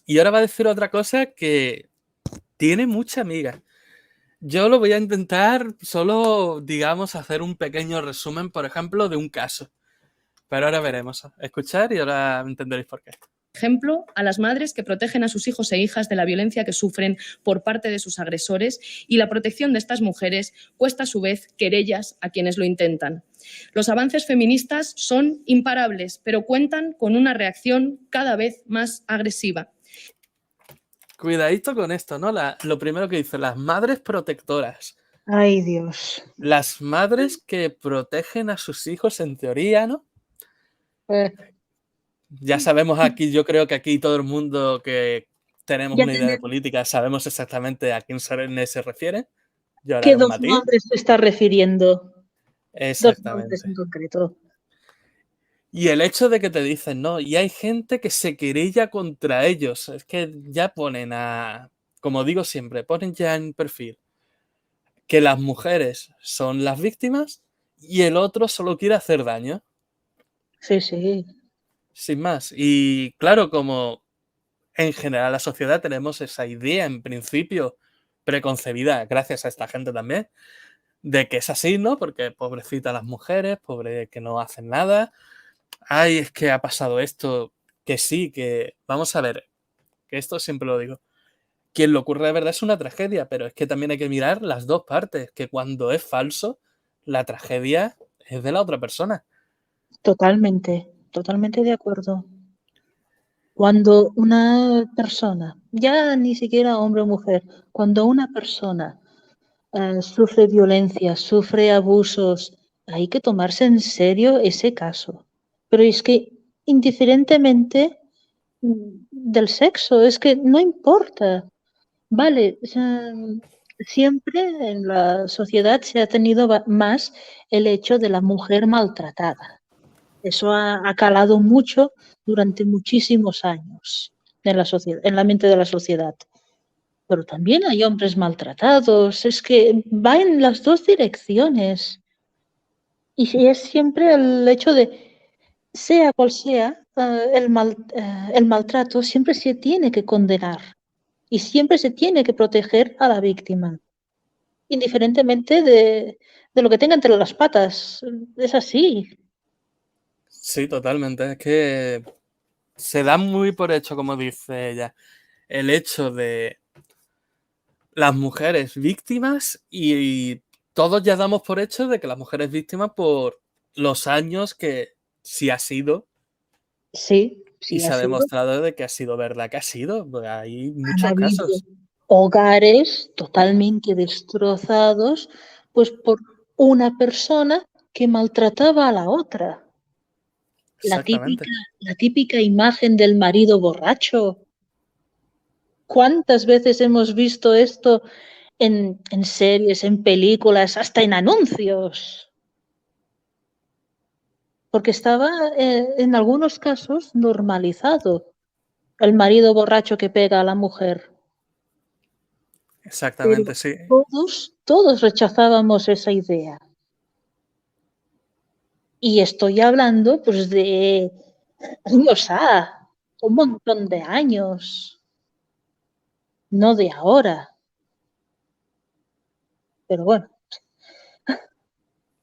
Y ahora va a decir otra cosa que tiene mucha amiga. Yo lo voy a intentar solo, digamos, hacer un pequeño resumen, por ejemplo, de un caso. Pero ahora veremos. Escuchar y ahora entenderéis por qué. Ejemplo, a las madres que protegen a sus hijos e hijas de la violencia que sufren por parte de sus agresores, y la protección de estas mujeres cuesta a su vez querellas a quienes lo intentan. Los avances feministas son imparables, pero cuentan con una reacción cada vez más agresiva. Cuidadito con esto, ¿no? Lo primero que dice, las madres protectoras. Ay, Dios. Las madres que protegen a sus hijos en teoría, ¿no? Ya sabemos aquí, yo creo que aquí todo el mundo que tenemos una idea de política sabemos exactamente a quién se refiere. Yo ahora ¿Qué haré un dos matiz. nombres se está refiriendo? Dos nombres Exactamente. en concreto. Y el hecho de que te dicen, ¿no? Y hay gente que se querella contra ellos. Es que ya ponen como digo siempre, ponen ya en perfil que las mujeres son las víctimas y el otro solo quiere hacer daño. Sí, sí. Sin más. Y claro, como en general la sociedad tenemos esa idea, en principio, preconcebida, gracias a esta gente también, de que es así, ¿no? Porque pobrecita las mujeres, pobre que no hacen nada. Ay, es que ha pasado esto, que sí, que vamos a ver, que esto siempre lo digo. Quien lo ocurre de verdad es una tragedia, pero es que también hay que mirar las dos partes, que cuando es falso, la tragedia es de la otra persona. Totalmente, totalmente de acuerdo. Cuando una persona, ya ni siquiera hombre o mujer, cuando una persona sufre violencia, sufre abusos, hay que tomarse en serio ese caso. Pero es que indiferentemente del sexo, es que no importa. Vale, siempre en la sociedad se ha tenido más el hecho de la mujer maltratada. Eso ha calado mucho durante muchísimos años en la sociedad, en la mente de la sociedad. Pero también hay hombres maltratados, es que va en las dos direcciones. Y es siempre el hecho de, sea cual sea, el maltrato siempre se tiene que condenar y siempre se tiene que proteger a la víctima, indiferentemente de lo que tenga entre las patas. Es así. Sí, totalmente. Es que se da muy por hecho, como dice ella, el hecho de las mujeres víctimas y todos ya damos por hecho de que las mujeres víctimas por los años que sí ha sido Sí, y sí se ha ha sido. demostrado de que ha sido verdad que ha sido. Pues hay Han muchos habido casos. hogares totalmente destrozados, pues por una persona que maltrataba a la otra. Exactamente. La típica imagen del marido borracho. ¿Cuántas veces hemos visto esto en series, en películas, hasta en anuncios? Porque estaba en algunos casos normalizado el marido borracho que pega a la mujer. Pero Exactamente, sí. todos rechazábamos esa idea. Y estoy hablando pues de años un montón de años, no de ahora. Pero bueno.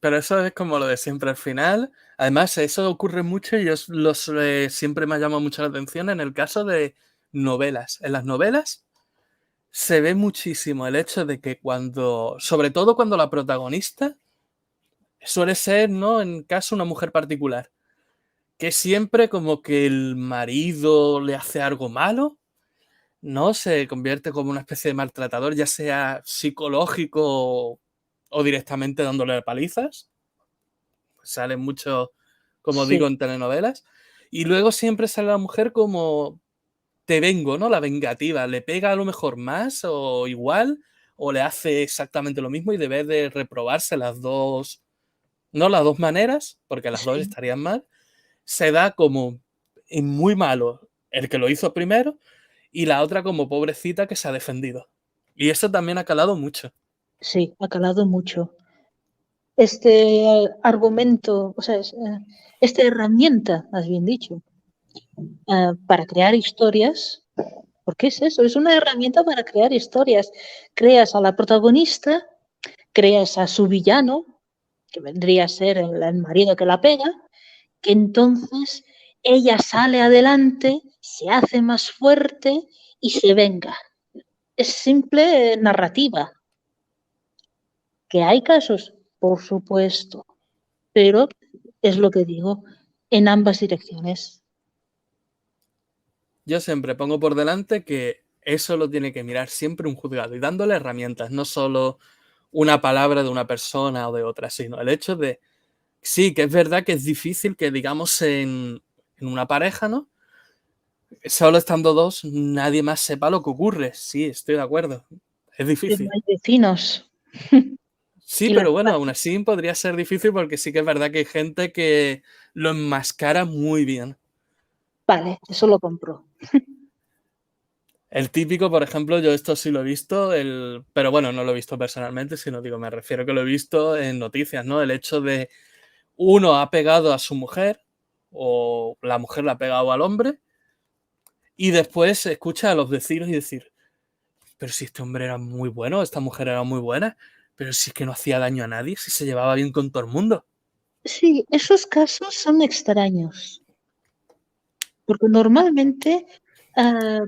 Pero eso es como lo de siempre al final. Además, eso ocurre mucho y siempre me ha llamado mucho la atención en el caso de novelas. En las novelas se ve muchísimo el hecho de que sobre todo cuando la protagonista suele ser, ¿no? En caso una mujer particular, que siempre como que el marido le hace algo malo, ¿no? Se convierte como una especie de maltratador, ya sea psicológico o directamente dándole palizas. Sale mucho, como digo, Sí, en telenovelas. Y luego siempre sale la mujer como te vengo, ¿no? La vengativa. Le pega a lo mejor más o igual, o le hace exactamente lo mismo y debe de reprobarse las dos, no las dos maneras, porque las dos sí, estarían mal. Se da como muy malo el que lo hizo primero y la otra como pobrecita que se ha defendido. Y eso también ha calado mucho. sí, ha calado mucho. Este argumento, o sea, esta herramienta, más bien dicho, para crear historias, Porque es eso, es una herramienta para crear historias. Creas a la protagonista, creas a su villano, que vendría a ser el marido que la pega, que entonces ella sale adelante, se hace más fuerte y se venga. Es simple narrativa. ¿Que hay casos? Por supuesto, pero es lo que digo, en ambas direcciones. Yo siempre pongo por delante que eso lo tiene que mirar siempre un juzgado y dándole herramientas, no solo una palabra de una persona o de otra, sino el hecho de, sí, que es verdad que es difícil que digamos en una pareja, ¿no? Solo estando dos, nadie más sepa lo que ocurre. Sí, estoy de acuerdo. Es Pero difícil. hay vecinos. Sí, Y las pero bueno, aún así podría ser difícil porque sí que es verdad que hay gente que lo enmascara muy bien. vale, eso lo compro. El típico, por ejemplo, yo esto sí lo he visto, pero bueno, no lo he visto personalmente, sino digo, me refiero que lo he visto en noticias, ¿no? El hecho de uno ha pegado a su mujer o la mujer le ha pegado al hombre y después se escucha a los vecinos y decir, pero si este hombre era muy bueno, esta mujer era muy buena, pero si es que no hacía daño a nadie, si se llevaba bien con todo el mundo. Sí, esos casos son extraños, porque normalmente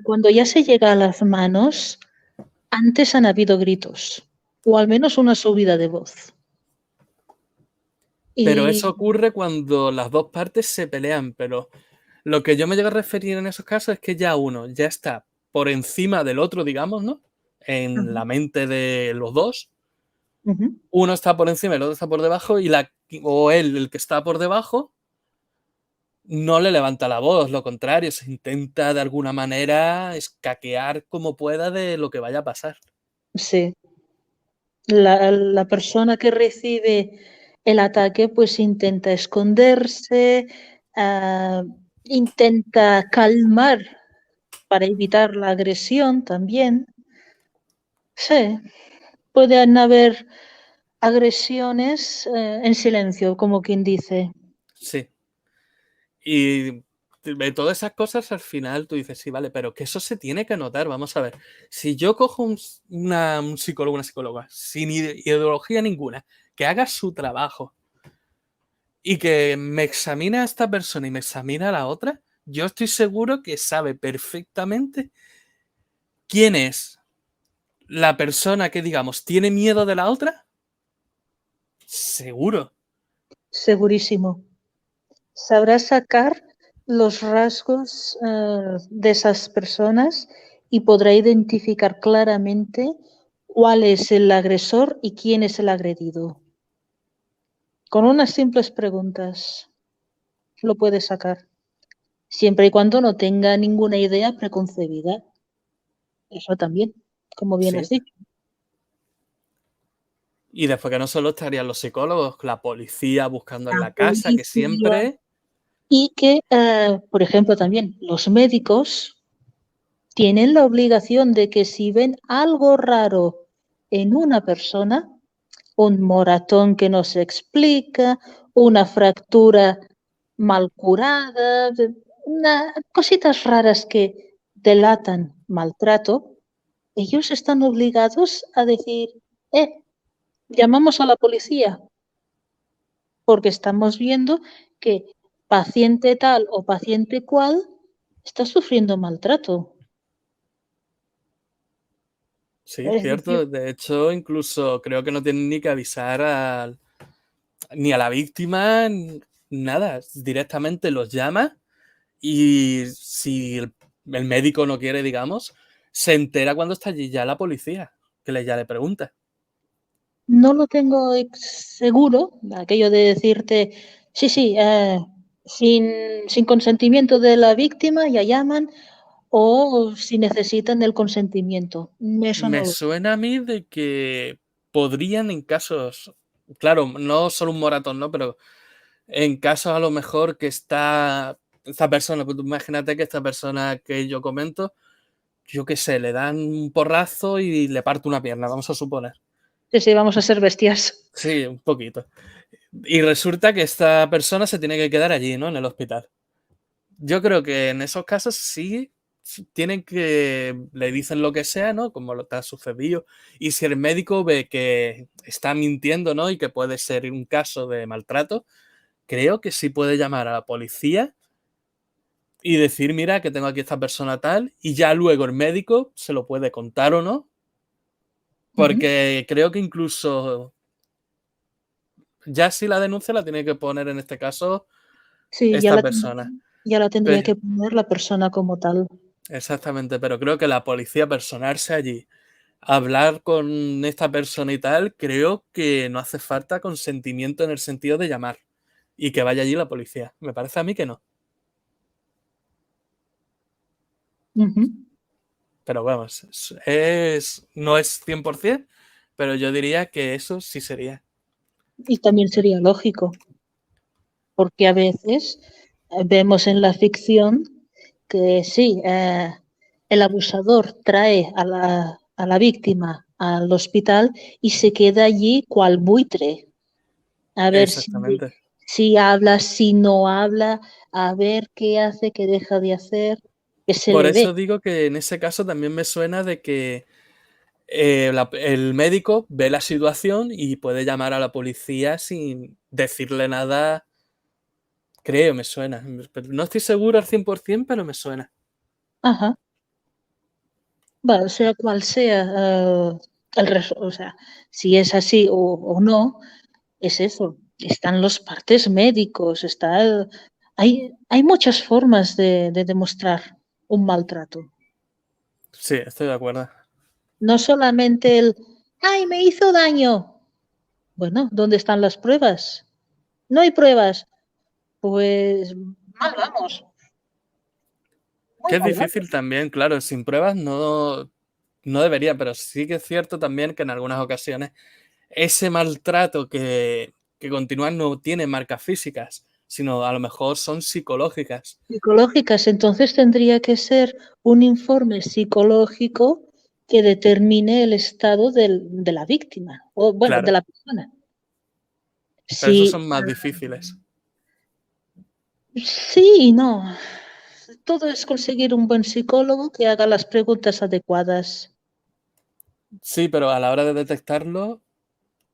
cuando ya se llega a las manos, antes han habido gritos, o al menos una subida de voz. Pero eso Y ocurre cuando las dos partes se pelean, pero lo que yo me llego a referir en esos casos es que ya uno ya está por encima del otro, digamos, ¿no? En Ujú, la mente de los dos. ujú. Uno está por encima y el otro está por debajo, o él, el que está por debajo, no le levanta la voz, lo contrario, se intenta de alguna manera escaquear como pueda de lo que vaya a pasar. Sí, la persona que recibe el ataque pues intenta esconderse, ah, intenta calmar para evitar la agresión también. Sí, pueden haber agresiones en silencio, como quien dice. Sí. Y de todas esas cosas al final tú dices, sí, vale, pero que eso se tiene que notar. Vamos a ver, si yo cojo un psicólogo, una psicóloga, sin ideología ninguna, que haga su trabajo y que me examine a esta persona y me examine a la otra, yo estoy seguro que sabe perfectamente quién es la persona que, digamos, tiene miedo de la otra. Seguro. Segurísimo. Sabrá sacar los rasgos de esas personas y podrá identificar claramente cuál es el agresor y quién es el agredido. Con unas simples preguntas lo puede sacar, siempre y cuando no tenga ninguna idea preconcebida. Eso también, como bien has Sí. dicho. Y después que no solo estarían los psicólogos, la policía buscando en La la casa, que policía. siempre. Y que, por ejemplo, también los médicos tienen la obligación de que si ven algo raro en una persona, un moratón que no se explica, una fractura mal curada, cositas raras que delatan maltrato, ellos están obligados a decir, llamamos a la policía, porque estamos viendo que paciente tal o paciente cual está sufriendo maltrato. Sí, Es decir, cierto. De hecho, incluso creo que no tienen ni que avisar ni a la víctima, nada. Directamente los llama y si el médico no quiere, digamos, se entera cuando está allí ya la policía, ya le pregunta. no lo tengo seguro, aquello de decirte, sí, sí, sin consentimiento de la víctima ya llaman o si necesitan el consentimiento. Eso no Me lo. suena a mí de que podrían en casos, claro, no solo un moratón, ¿no? Pero en casos a lo mejor que esta persona, pues tú imagínate que esta persona que yo comento, yo qué sé, le dan un porrazo y le parte una pierna, vamos a suponer. Sí, sí, vamos a ser bestias. Sí, un poquito. Y resulta que esta persona se tiene que quedar allí, ¿no? En el hospital. Yo creo que en esos casos sí tienen que, le dicen lo que sea, ¿no? Como lo que ha sucedido. Y si el médico ve que está mintiendo, ¿no? Y que puede ser un caso de maltrato, creo que sí puede llamar a la policía y decir, mira, que tengo aquí esta persona tal, y ya luego el médico se lo puede contar o no, Ujú. porque creo que incluso ya si la denuncia la tiene que poner en este caso Sí, esta persona. ya la tendría Pero, que poner la persona como tal. exactamente, pero creo que la policía personarse allí, hablar con esta persona y tal, creo que no hace falta consentimiento en el sentido de llamar y que vaya allí la policía. Me parece a mí que no. Ujú. Pero vamos, no es 100%, pero yo diría que eso sí sería. Y también sería lógico, porque a veces vemos en la ficción que sí, el abusador trae a la víctima al hospital y se queda allí cual buitre, a ver Exactamente. si habla, si no habla, a ver qué hace, qué deja de hacer, que se Por le ve. eso digo que en ese caso también me suena de que el médico ve la situación y puede llamar a la policía sin decirle nada. Creo, me suena. Pero no estoy seguro al 100%, pero me suena. Ajá. Bueno, sea cual sea, o sea, si es así o no, es eso. Están los partes médicos, hay muchas formas de demostrar un maltrato. Sí, estoy de acuerdo. No solamente ¡ay, me hizo daño! Bueno, ¿dónde están las pruebas? No hay pruebas. Pues mal vamos, muy Que es mal vamos. difícil también, claro, sin pruebas no debería, pero sí que es cierto también que en algunas ocasiones ese maltrato que continúa no tiene marcas físicas, sino a lo mejor son psicológicas. Psicológicas, entonces tendría que ser un informe psicológico que determine el estado de la víctima, o bueno, de Claro, la persona. pero esos Sí, son más difíciles. sí y no. Todo es conseguir un buen psicólogo que haga las preguntas adecuadas. Sí, pero a la hora de detectarlo,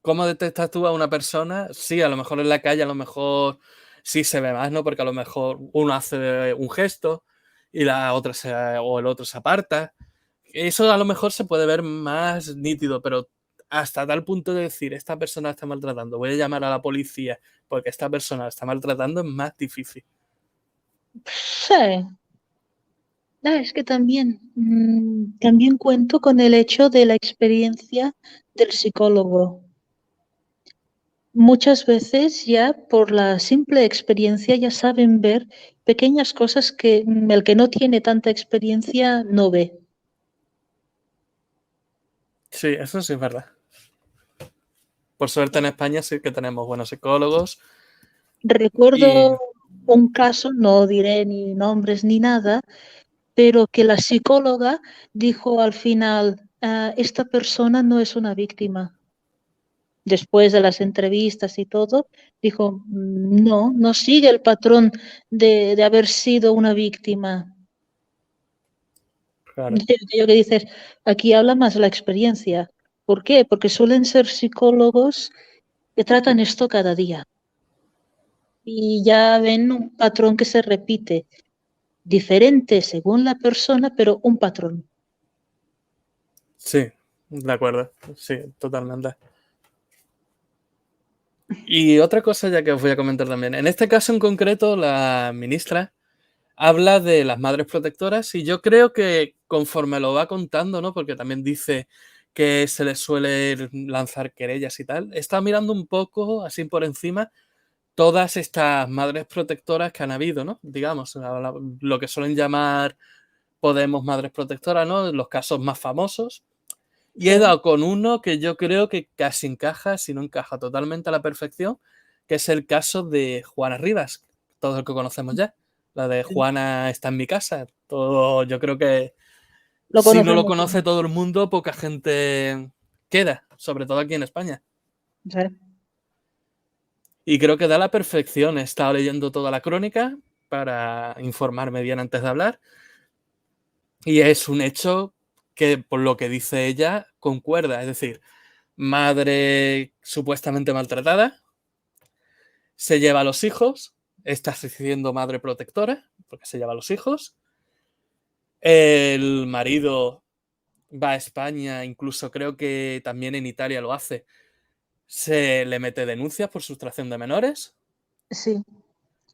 ¿cómo detectas tú a una persona? Sí, a lo mejor en la calle, a lo mejor sí se ve más, ¿no? Porque a lo mejor uno hace un gesto y la otra o el otro se aparta. Eso a lo mejor se puede ver más nítido, pero hasta tal punto de decir, esta persona está maltratando, voy a llamar a la policía porque esta persona está maltratando, es más difícil. Sí. Es que también, también cuento con el hecho de la experiencia del psicólogo. Muchas veces ya por la simple experiencia ya saben ver pequeñas cosas que el que no tiene tanta experiencia no ve. Sí, eso sí es verdad. Por suerte en España sí que tenemos buenos psicólogos y Recuerdo un caso, no diré ni nombres ni nada, pero que la psicóloga dijo al final, esta persona no es una víctima. Después de las entrevistas y todo, dijo, no, no sigue el patrón de haber sido una víctima. claro, Yo que dices, aquí habla más la experiencia. ¿Por qué? Porque suelen ser psicólogos que tratan esto cada día y ya ven un patrón que se repite, diferente según la persona, pero un patrón. sí, de acuerdo, sí, totalmente. Y otra cosa ya que os voy a comentar también. En este caso en concreto, la ministra habla de las madres protectoras y yo creo que conforme lo va contando, ¿no? Porque también dice que se les suele lanzar querellas y tal, está mirando un poco así por encima todas estas madres protectoras que han habido, ¿no? Digamos, lo que suelen llamar Podemos madres protectoras, ¿no? Los casos más famosos. Y he Sí. dado con uno que yo creo que casi encaja, si no encaja totalmente a la perfección, que es el caso de Juana Rivas, todos el que conocemos ya. La de Juana está en mi casa. Todo, yo creo que Lo si no lo conocemos. conoce todo el mundo, poca gente queda, sobre todo aquí en España. Sí. Y creo que da la perfección. He estado leyendo toda la crónica para informarme bien antes de hablar. Y es un hecho que, por lo que dice ella, concuerda. Es decir, madre supuestamente maltratada, se lleva a los hijos, está siendo madre protectora, porque se lleva a los hijos. El marido va a España, incluso creo que también en Italia lo hace, se le mete denuncias por sustracción de menores. Sí.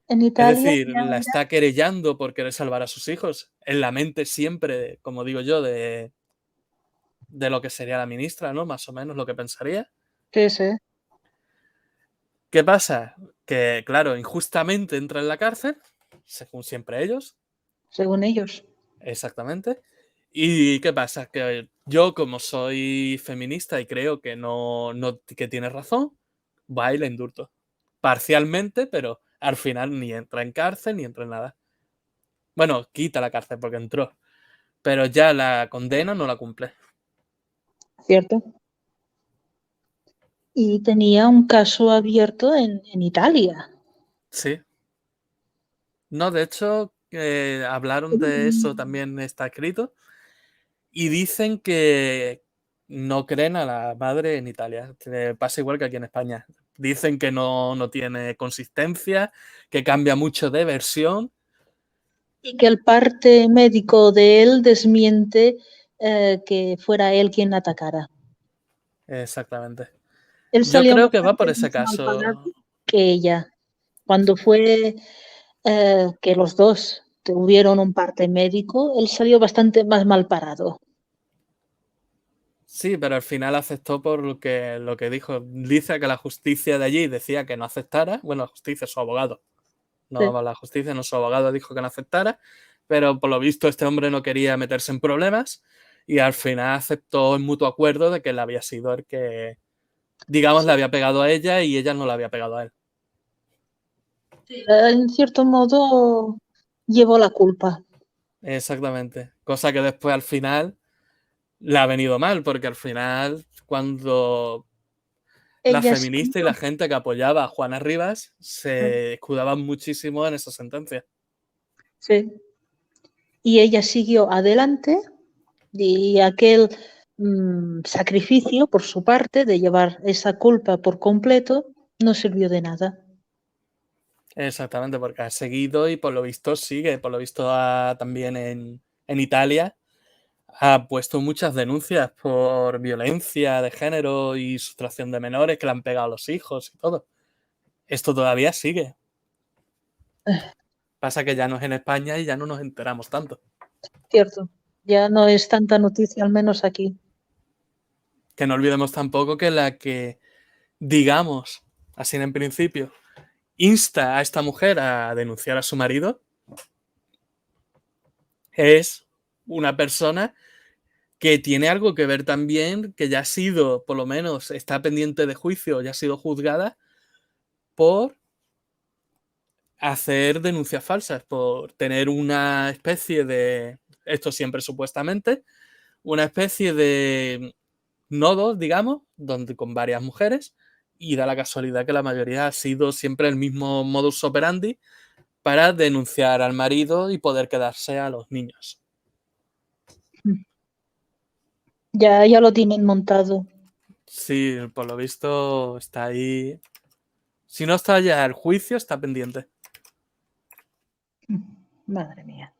En Es Italia decir, ya la era, está querellando por querer salvar a sus hijos. En la mente siempre, como digo yo, de lo que sería la ministra, ¿no? Más o menos lo que pensaría. sí, sí, ¿Qué pasa? Que, claro, injustamente entra en la cárcel, según siempre ellos, según ellos. exactamente. ¿Y qué pasa? Que yo, como soy feminista y creo que que tiene razón, va y la indulto. Parcialmente, pero al final ni entra en cárcel ni entra en nada. Bueno, quita la cárcel porque entró, pero ya la condena no la cumple. ¿Cierto? Y tenía un caso abierto en Italia. Sí. No, de hecho, hablaron de eso, Mm. también está escrito. Y dicen que no creen a la madre en Italia. Pasa igual que aquí en España. Dicen que no tiene consistencia, que cambia mucho de versión. Y que el parte médico de él desmiente que fuera él quien la atacara. Exactamente. Él Yo salió creo que va por bastante ese más mal pagado caso. que ella. Cuando fue que los dos tuvieron un parte médico, él salió bastante más mal parado. Sí, pero al final aceptó por lo que dijo. Dice que la justicia de allí decía que no aceptara. Bueno, la justicia, su abogado. Sí, No la justicia, no su abogado dijo que no aceptara. Pero por lo visto este hombre no quería meterse en problemas y al final aceptó el mutuo acuerdo de que él había sido el que, digamos, le sí. había pegado a ella y ella no le había pegado a él. En cierto modo llevó la culpa. Exactamente. Cosa que después al final le ha venido mal, porque al final cuando la Ella feminista y la siguió, gente que apoyaba a Juana Rivas se escudaban muchísimo en esa sentencia. sí, y ella siguió adelante y aquel sacrificio por su parte de llevar esa culpa por completo no sirvió de nada. Exactamente, porque ha seguido y por lo visto sigue, por lo visto también en Italia ha puesto muchas denuncias por violencia de género y sustracción de menores que le han pegado a los hijos y todo. Esto todavía sigue. Pasa que ya no es en España y ya no nos enteramos tanto. Cierto, ya no es tanta noticia, al menos aquí. Que no olvidemos tampoco que la que, digamos, así en principio, insta a esta mujer a denunciar a su marido es una persona que tiene algo que ver también, que ya ha sido, por lo menos, está pendiente de juicio, ya ha sido juzgada por hacer denuncias falsas, por tener una especie de, esto siempre supuestamente, una especie de nodos, digamos, donde con varias mujeres, y da la casualidad que la mayoría ha sido siempre el mismo modus operandi para denunciar al marido y poder quedarse a los niños. Ya lo tienen montado. Sí, por lo visto está ahí. Si no está ya el juicio, está pendiente. Madre mía.